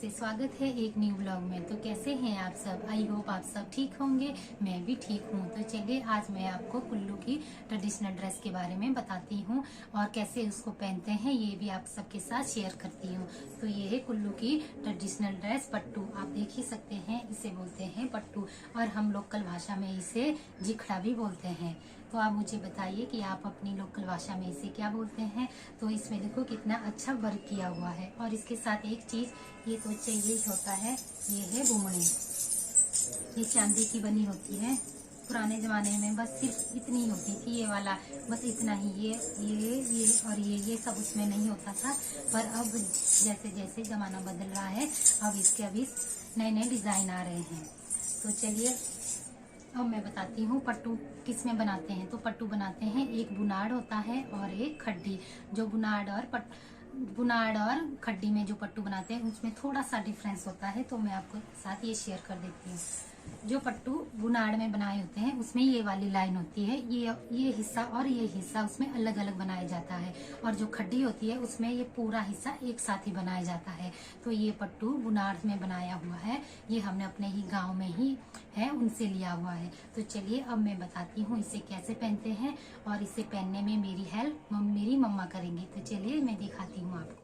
से स्वागत है एक न्यू ब्लॉग में। तो कैसे हैं आप सब? आई होप आप सब ठीक होंगे। मैं भी ठीक हूँ। तो चलिए आज मैं आपको कुल्लू की ट्रेडिशनल ड्रेस के बारे में बताती हूँ और कैसे उसको पहनते हैं ये भी आप सबके साथ शेयर करती हूँ। तो ये है कुल्लू की ट्रेडिशनल ड्रेस पट्टू। आप देख ही सकते हैं, इसे बोलते हैं पट्टू और हम लोकल भाषा में इसे जिखड़ा भी बोलते हैं। तो आप मुझे बताइए कि आप अपनी लोकल भाषा में इसे क्या बोलते हैं। तो इसमें देखो कितना अच्छा वर्क किया हुआ है और इसके साथ एक चीज ये तो चाहिए ही होता है, ये है बुमड़ी। ये चांदी की बनी होती है। पुराने जमाने में बस सिर्फ इतनी होती थी, ये वाला बस इतना ही। ये और ये सब उसमें नहीं होता था। पर अब जैसे जैसे जमाना बदल रहा है अब इसके अभी नए नए डिजाइन आ रहे हैं। तो चलिए अब मैं बताती हूँ पट्टू किस में बनाते हैं। तो पट्टू बनाते हैं, एक बुनाड़ होता है और एक खड्डी। जो बुनाड़ और खड्डी में जो पट्टू बनाते हैं उसमें थोड़ा सा डिफरेंस होता है, तो मैं आपको साथ ये शेयर कर देती हूँ। जो पट्टू बुनाड़ में बनाए होते हैं उसमें ये वाली लाइन होती है, ये हिस्सा और ये हिस्सा उसमें अलग अलग बनाया जाता है। और जो खड्डी होती है उसमें ये पूरा हिस्सा एक साथ ही बनाया जाता है। तो ये पट्टू बुनाड़ में बनाया हुआ है, ये हमने अपने ही गांव में ही है उनसे लिया हुआ है। तो चलिए अब मैं बताती हूँ इसे कैसे पहनते हैं और इसे पहनने में मेरी हेल्प मेरी मम्मा करेंगी। तो चलिए मैं दिखाती हूँ आपको।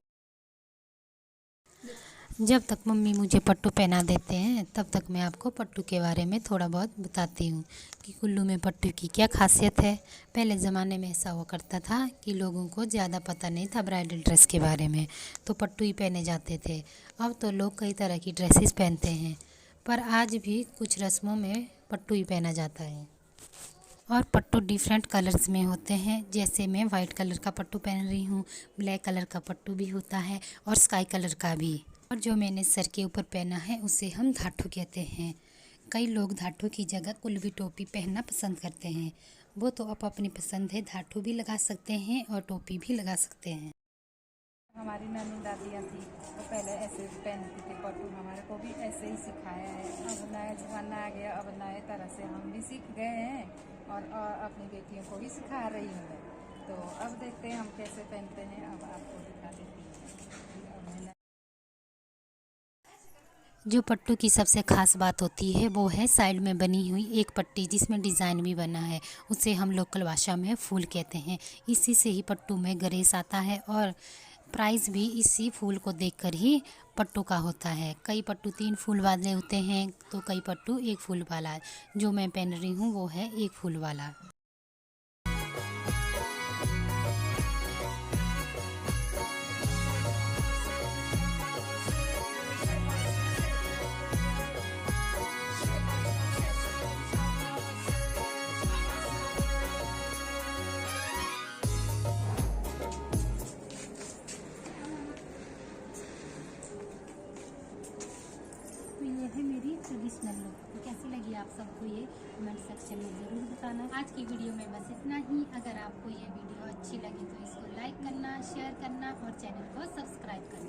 जब तक मम्मी मुझे पट्टू पहना देते हैं तब तक मैं आपको पट्टू के बारे में थोड़ा बहुत बताती हूँ कि कुल्लू में पट्टू की क्या खासियत है। पहले ज़माने में ऐसा हुआ करता था कि लोगों को ज़्यादा पता नहीं था ब्राइडल ड्रेस के बारे में, तो पट्टू ही पहने जाते थे। अब तो लोग कई तरह की ड्रेसेस पहनते हैं, पर आज भी कुछ रस्मों में पट्टू ही पहना जाता है। और पट्टू डिफरेंट कलर्स में होते हैं, जैसे मैं वाइट कलर का पट्टू पहन रही हूँ, ब्लैक कलर का पट्टू भी होता है और स्काई कलर का भी। और जो मैंने सर के ऊपर पहना है उसे हम धाटू कहते हैं। कई लोग धाटू की जगह कुल्लवी टोपी पहनना पसंद करते हैं, वो तो आप अपनी पसंद है, धाटू भी लगा सकते हैं और टोपी भी लगा सकते हैं। हमारी नानी दादियाँ थी तो पहले ऐसे पहनती थी पट्टू, हमारे को भी ऐसे ही सिखाया है। अब नया ज़माना आ गया, अब नए तरह से हम भी सीख गए हैं और अपनी बेटियों को भी सिखा रही हूँ मैं। तो अब देखते हैं हम कैसे पहनते हैं, अब आपको दिखा देती हूँ। जो पट्टू की सबसे ख़ास बात होती है वो है साइड में बनी हुई एक पट्टी जिसमें डिज़ाइन भी बना है, उसे हम लोकल भाषा में फूल कहते हैं। इसी से ही पट्टू में ग्रेस आता है और प्राइस भी इसी फूल को देखकर ही पट्टू का होता है। कई पट्टू 3 फूल वाले होते हैं तो कई पट्टू 1 फूल वाला। जो मैं पहन रही हूँ वो है 1 फूल वाला। तो ये है मेरी ट्रेडिशनल लुक। तो कैसी लगी आप सबको ये कमेंट सेक्शन में ज़रूर बताना। आज की वीडियो में बस इतना ही। अगर आपको ये वीडियो अच्छी लगी तो इसको लाइक करना, शेयर करना और चैनल को सब्सक्राइब करना।